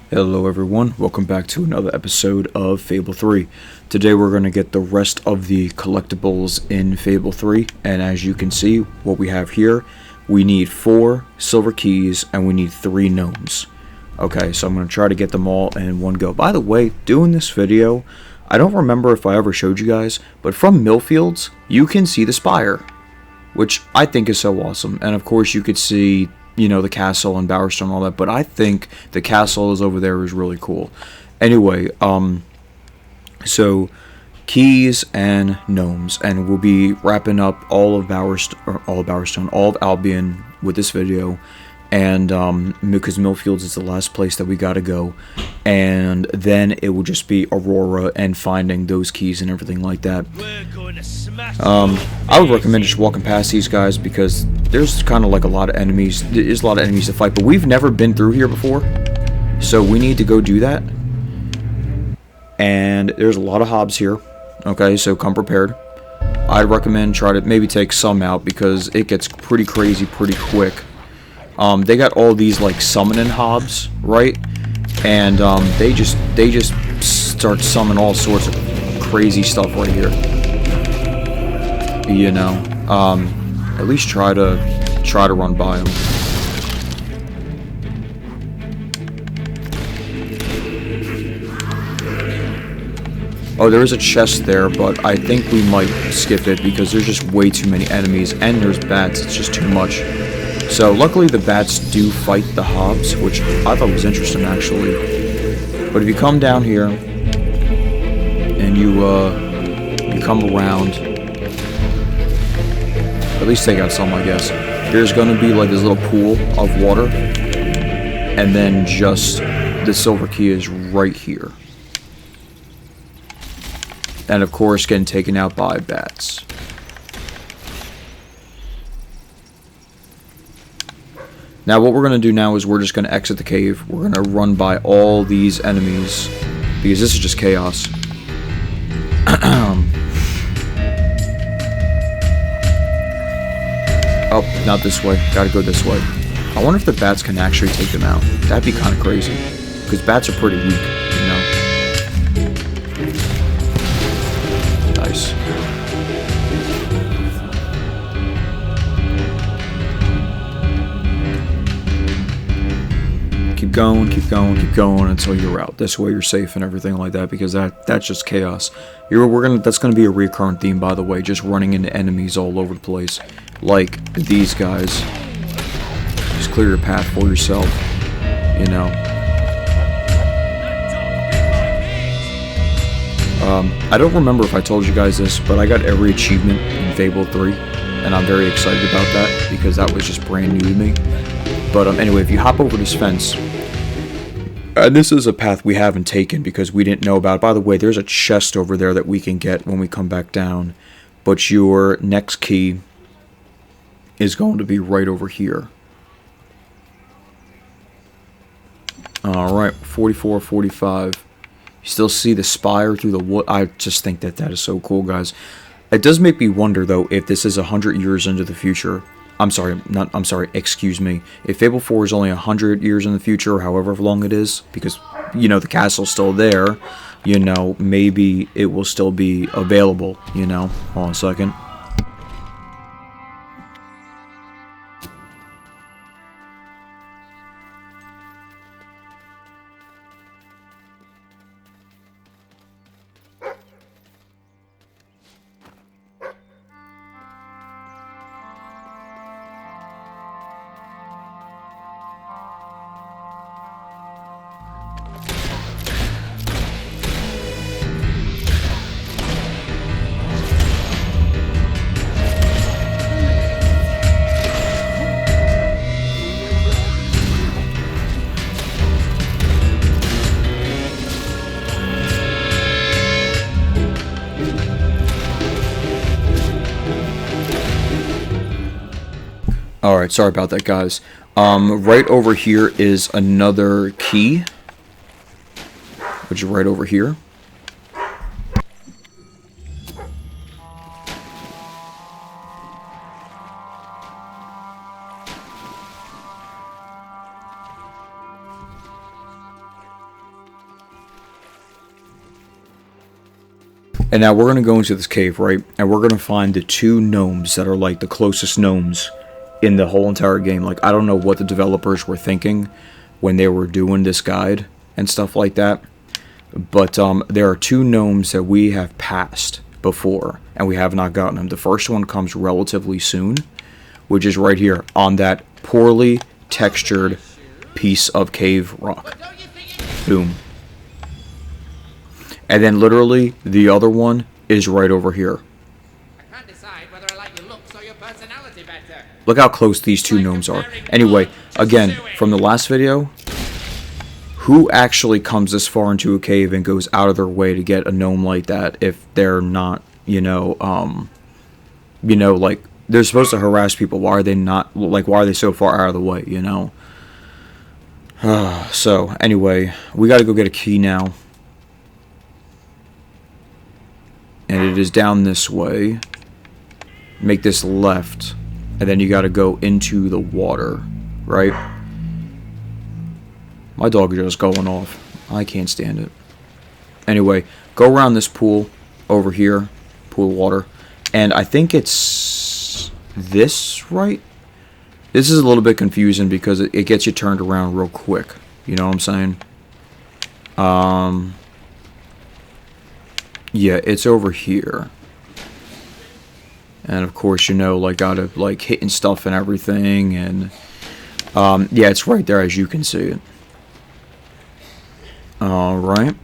Hello everyone, welcome back to another episode of Fable 3. Today we're going to get the rest of the collectibles in Fable 3, and as you can see, what we have here, we need 4 silver keys and we need 3 gnomes. Okay, so I'm going to try to get them all in one go. By the way, doing this video, I don't remember if I ever showed you guys, but from Millfields, you can see the spire, which I think is so awesome, and of course you could see the castle and Bowerstone and all that, but I think the castle is over there is really cool. Anyway, so keys and gnomes, and we'll be wrapping up all of Bowerstone, all of Albion with this video, and because Millfields is the last place that we gotta go, and then it will just be Aurora and finding those keys and everything like that. I would recommend just walking past these guys because there's kind of like a lot of enemies. There's a lot of enemies to fight, but we've never been through here before, so we need to go do that. And there's a lot of hobs here. Okay, so come prepared. I'd recommend try to maybe take some out because it gets pretty crazy pretty quick. They got all these like summoning hobs, right? And they just start summoning all sorts of crazy stuff right here. At least try to run by them. Oh, there is a chest there, but I think we might skip it because there's just way too many enemies, and there's bats. It's just too much. So luckily the bats do fight the hobs, which I thought was interesting actually. But if you come down here and you come around, at least take out some, I guess. There's gonna be like this little pool of water, and then just the silver key is right here. And of course getting taken out by bats. Now what we're going to do now is we're just going to exit the cave. We're going to run by all these enemies because this is just chaos. Oh, not this way. Gotta go this way. I wonder if the bats can actually take them out. That'd be kind of crazy. Because bats are pretty weak, you know. Nice. Keep going, keep going, keep going until you're out. This way you're safe and everything like that, because that's just chaos. That's gonna be a recurrent theme, by the way, just running into enemies all over the place. Like these guys. Just clear your path for yourself, you know. I don't remember if I told you guys this, but I got every achievement in Fable 3, and I'm very excited about that, because that was just brand new to me. But anyway, if you hop over this fence, and this is a path we haven't taken because we didn't know about it. By the way, there's a chest over there that we can get when we come back down, but your next key is going to be right over here. Alright, 44, 45. You still see the spire through the wood. I just think that is so cool, guys. It does make me wonder, though, if this is 100 years into the future. Excuse me. If Fable 4 is only 100 years in the future, or however long it is, because, the castle's still there, maybe it will still be available, Hold on a second. Alright, sorry about that, guys. Right over here is another key, which is right over here. And now we're going to go into this cave, right? And we're going to find the 2 gnomes that are like the closest gnomes in the whole entire game. Like, I don't know what the developers were thinking when they were doing this guide and stuff like that. But there are 2 gnomes that we have passed before, and we have not gotten them. The first one comes relatively soon, which is right here on that poorly textured piece of cave rock. Boom. And then literally the other one is right over here. I can't decide whether I like your looks or your personality better. Look how close these 2 gnomes are. Anyway, again, from the last video, who actually comes this far into a cave and goes out of their way to get a gnome like that if they're not, like, they're supposed to harass people. Why are they not, like, why are they so far out of the way, you know? So, anyway, we gotta go get a key now. And it is down this way. Make this left. And then you gotta go into the water, right? My dog is just going off. I can't stand it. Anyway, go around this pool over here. Pool of water. And I think it's this, right? This is a little bit confusing because it gets you turned around real quick. You know what I'm saying? Yeah, it's over here. And of course, like, gotta, like, hitting stuff and everything. And, yeah, it's right there as you can see it. Alright.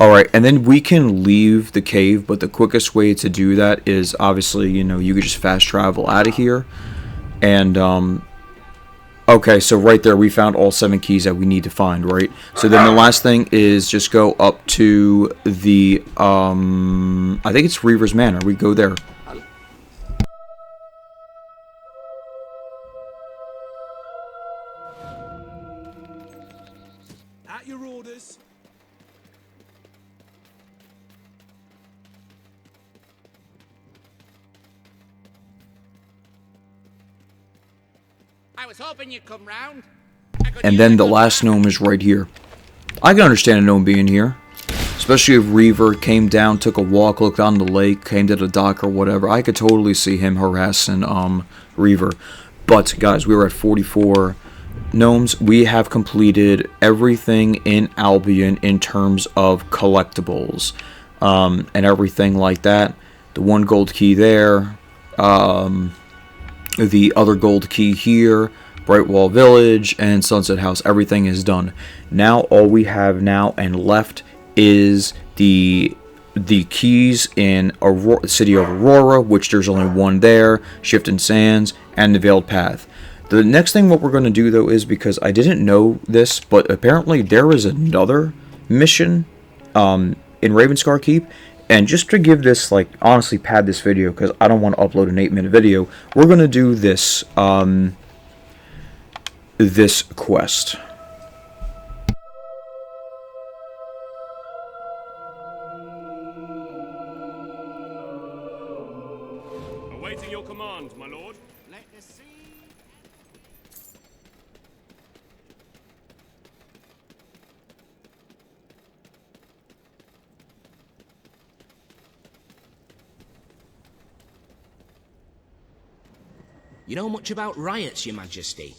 Alright, and then we can leave the cave, but the quickest way to do that is, obviously, you could just fast travel out of here. And, okay, so right there, we found all 7 keys that we need to find, right? So then the last thing is just go up to the, I think it's Reaver's Manor. We go there. At your orders. I was hoping you'd come round. And then the last gnome is right here. I can understand a gnome being here. Especially if Reaver came down, took a walk, looked on the lake, came to the dock or whatever. I could totally see him harassing Reaver. But, guys, we were at 44 gnomes. We have completed everything in Albion in terms of collectibles. And everything like that. The 1 gold key there. The other gold key here, Brightwall Village, and Sunset House. Everything is done. Now, all we have now and left is the keys in the city of Aurora, which there's only 1 there, Shifting Sands, and the Veiled Path. The next thing what we're going to do, though, is, because I didn't know this, but apparently there is another mission in Ravenscar Keep. And just to give this, like, honestly pad this video, because I don't want to upload an 8-minute video, we're going to do this, this quest. Awaiting your command, my lord. Let us see. You know much about riots, Your Majesty?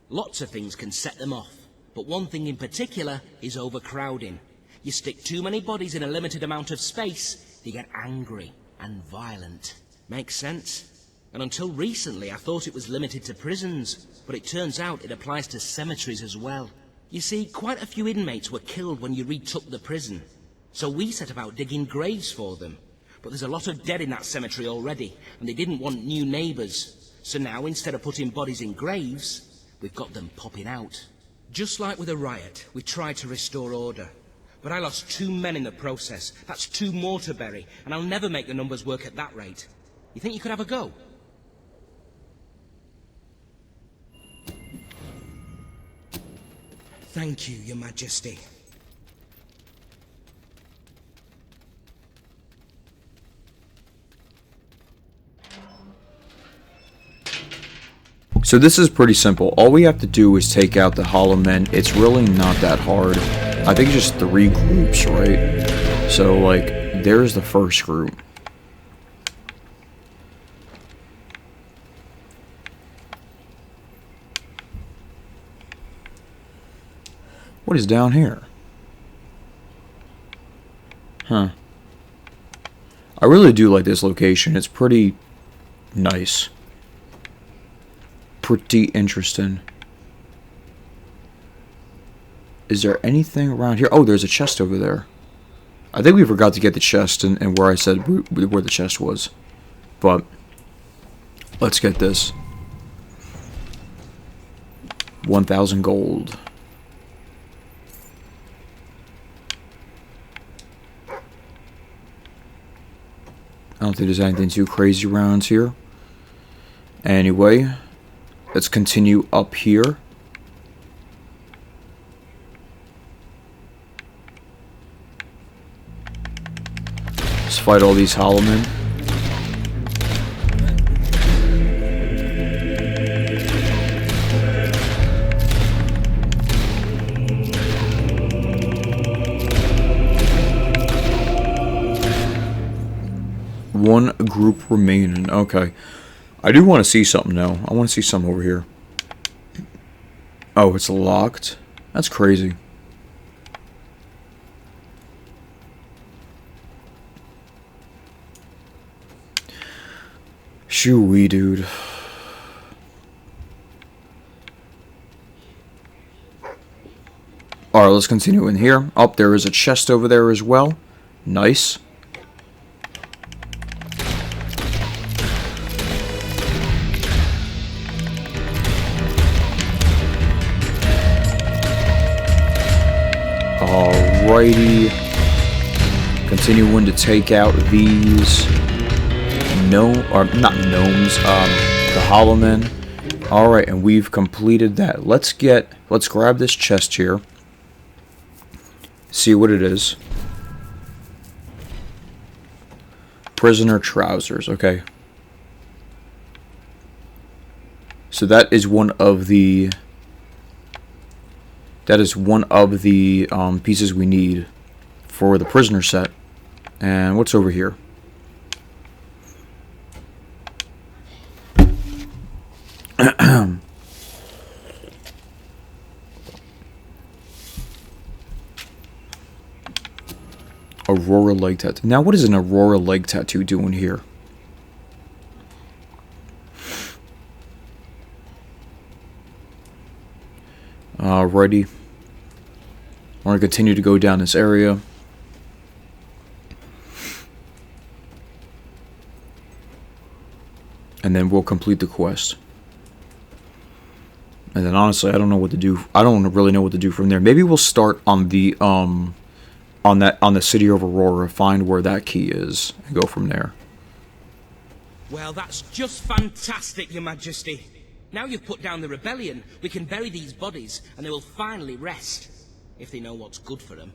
Lots of things can set them off, but one thing in particular is overcrowding. You stick too many bodies in a limited amount of space, they get angry and violent. Makes sense? And until recently I thought it was limited to prisons, but it turns out it applies to cemeteries as well. You see, quite a few inmates were killed when you retook the prison, so we set about digging graves for them. But there's a lot of dead in that cemetery already, and they didn't want new neighbours. So now, instead of putting bodies in graves, we've got them popping out. Just like with a riot, we tried to restore order. But I lost 2 men in the process. That's 2 more to bury, and I'll never make the numbers work at that rate. You think you could have a go? Thank you, Your Majesty. So this is pretty simple. All we have to do is take out the hollow men. It's really not that hard. I think it's just 3 groups, right? So, like, there's the first group. What is down here? Huh. I really do like this location. It's pretty nice. Pretty interesting. Is there anything around here? Oh, there's a chest over there. I think we forgot to get the chest and where I said where the chest was. But let's get this. 1,000 gold. I don't think there's anything too crazy around here. Anyway, let's continue up here. Let's fight all these hollow men. One group remaining. Okay. I do want to see something now. I want to see something over here. Oh, it's locked? That's crazy. Shoo-wee, dude. Alright, let's continue in here. Oh, there is a chest over there as well. Nice. Alrighty. Continuing to take out these not gnomes, the hollow men. Alright, and we've completed that. Let's grab this chest here. See what it is. Prisoner trousers, okay. So that is one of the pieces we need for the prisoner set. And what's over here? Aurora leg tattoo. Now, what is an Aurora leg tattoo doing here? Alrighty. I want to continue to go down this area. And then we'll complete the quest. And then honestly, I don't know what to do. I don't really know what to do from there. Maybe we'll start on the on the city of Aurora, find where that key is, and go from there. Well, that's just fantastic, Your Majesty. Now you've put down the rebellion, we can bury these bodies, and they will finally rest, if they know what's good for them.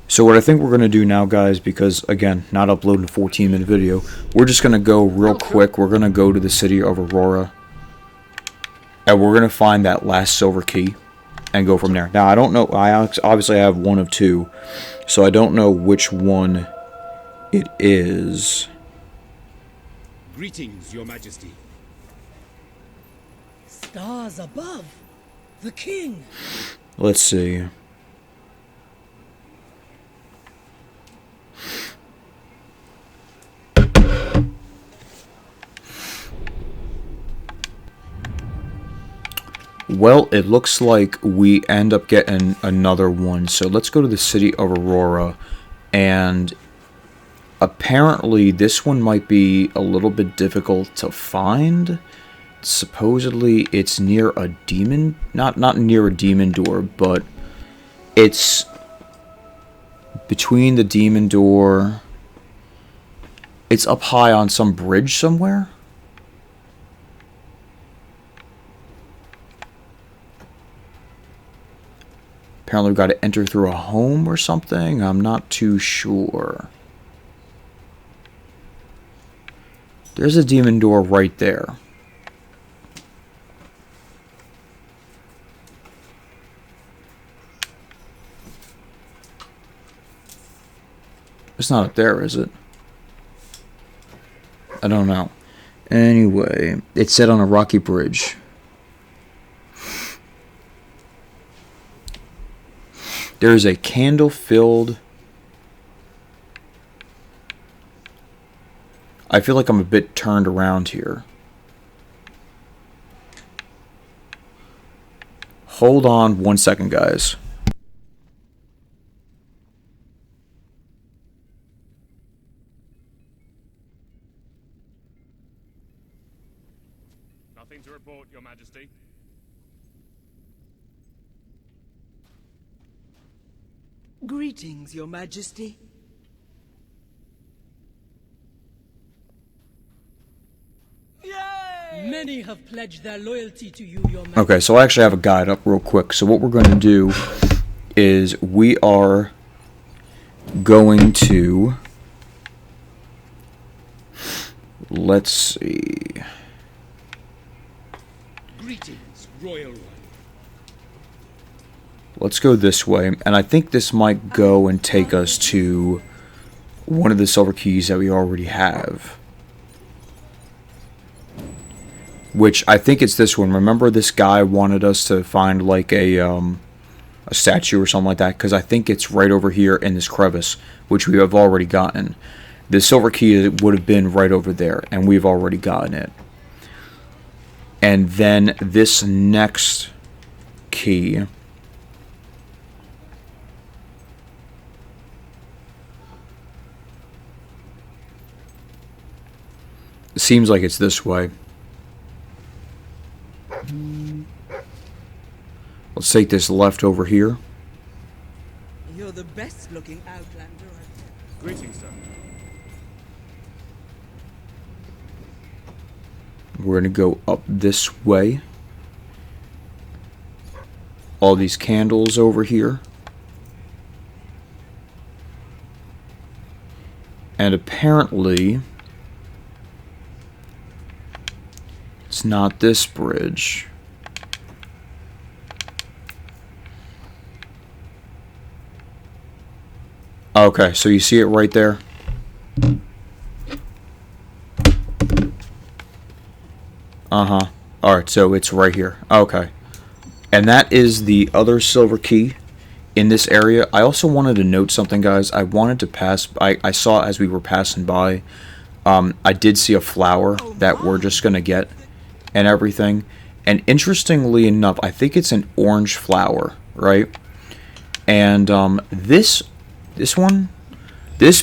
So what I think we're going to do now, guys, because, again, not uploading a 14-minute video, we're just going to go real quick. We're going to go to the city of Aurora. And we're going to find that last silver key and go from there. Now, I don't know. I obviously have one of two. So I don't know which one it is. Greetings, Your Majesty. Stars above. The king. Let's see. Well, it looks like we end up getting another one. So let's go to the city of Aurora. And apparently this one might be a little bit difficult to find. Supposedly it's near a demon, not near a demon door, but it's between the demon door. It's up high on some bridge somewhere. Apparently we've got to enter through a home or something. I'm not too sure. There's a demon door right there. It's not up there, is it? I don't know. Anyway, it's set on a rocky bridge. There's a candle-filled... I feel like I'm a bit turned around here. Hold on 1 second, guys. Nothing to report, Your Majesty. Greetings, Your Majesty. Many have pledged their loyalty to you, Your Majesty. Okay, so I actually have a guide up real quick. So what we're going to do is we are going to... Let's see... Greetings, Royal One. Let's go this way, and I think this might go and take us to one of the silver keys that we already have. Which, I think it's this one. Remember this guy wanted us to find like a statue or something like that? Because I think it's right over here in this crevice, which we have already gotten. The silver key would have been right over there, and we've already gotten it. And then this next key... It seems like it's this way. Let's take this left over here. You're the best looking outlander I've ever. Greetings, sir. We're going to go up this way. All these candles over here. And apparently... it's not this bridge. Okay, so you see it right there? Uh-huh. Alright, so it's right here. Okay. And that is the other silver key in this area. I also wanted to note something, guys. I wanted to pass... I saw as we were passing by, I did see a flower that we're just going to get. And everything. And interestingly enough, I think it's an orange flower, right? And this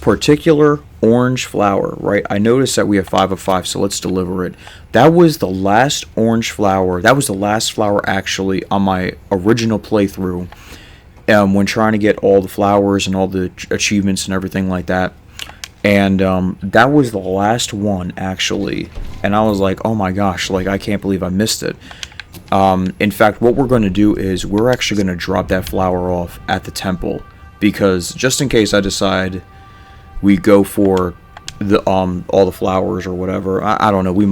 particular orange flower, right? I noticed that we have 5 of 5, so let's deliver it. That was the last orange flower. That was the last flower actually on my original playthrough. When trying to get all the flowers and all the achievements and everything like that. And that was the last one, actually. And I was like, oh my gosh, like, I can't believe I missed it. In fact, what we're going to do is we're actually going to drop that flower off at the temple. Because just in case I decide we go for the all the flowers or whatever. I don't know. We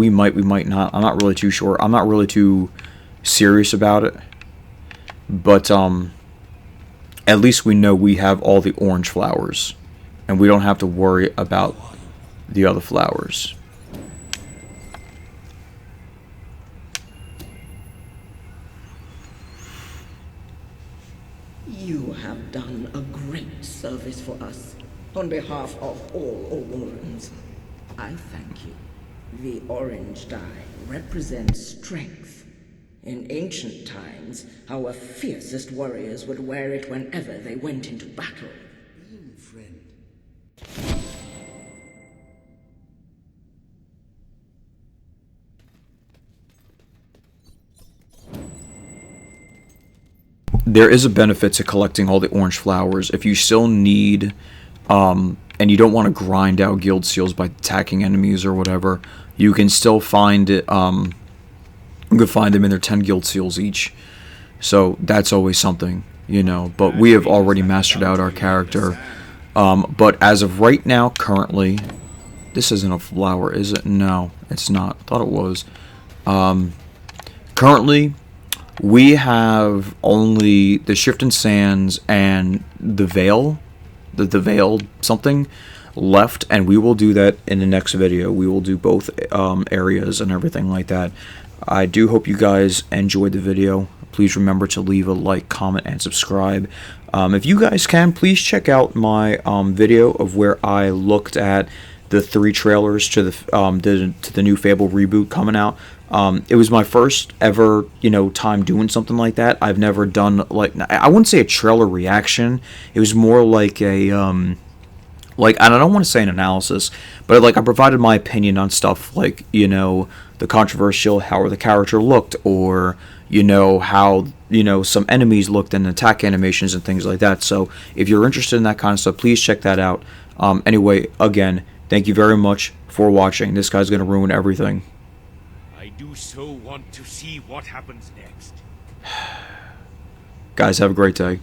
might not. I'm not really too sure. I'm not really too serious about it. But at least we know we have all the orange flowers. And we don't have to worry about the other flowers. You have done a great service for us. On behalf of all Aurorans, I thank you. The orange dye represents strength. In ancient times, our fiercest warriors would wear it whenever they went into battle. Friend. There is a benefit to collecting all the orange flowers. If you still need, and you don't want to grind out guild seals by attacking enemies or whatever, you can still find it. You can find them in their 10 guild seals each. So that's always something. you know, but we have already mastered out our character. But as of right now, currently, this isn't a flower, is it? No, it's not. I thought it was. Currently, we have only the Shifting Sands and the Veil, the Veil something left, and we will do that in the next video. We will do both areas and everything like that. I do hope you guys enjoyed the video. Please remember to leave a like, comment, and subscribe. If you guys can, please check out my video of where I looked at the 3 trailers to the new Fable reboot coming out. It was my first ever, you know, time doing something like that. I've never done, like, I wouldn't say a trailer reaction. It was more like a, like, and I don't want to say an analysis, but like I provided my opinion on stuff like, you know, the controversial, how the character looked, or, you know, how, you know, some enemies looked and attack animations and things like that. So if you're interested in that kind of stuff, please check that out. Anyway, again, thank you very much for watching. This guy's going to ruin everything. I do so want to see what happens next. Guys, have a great day.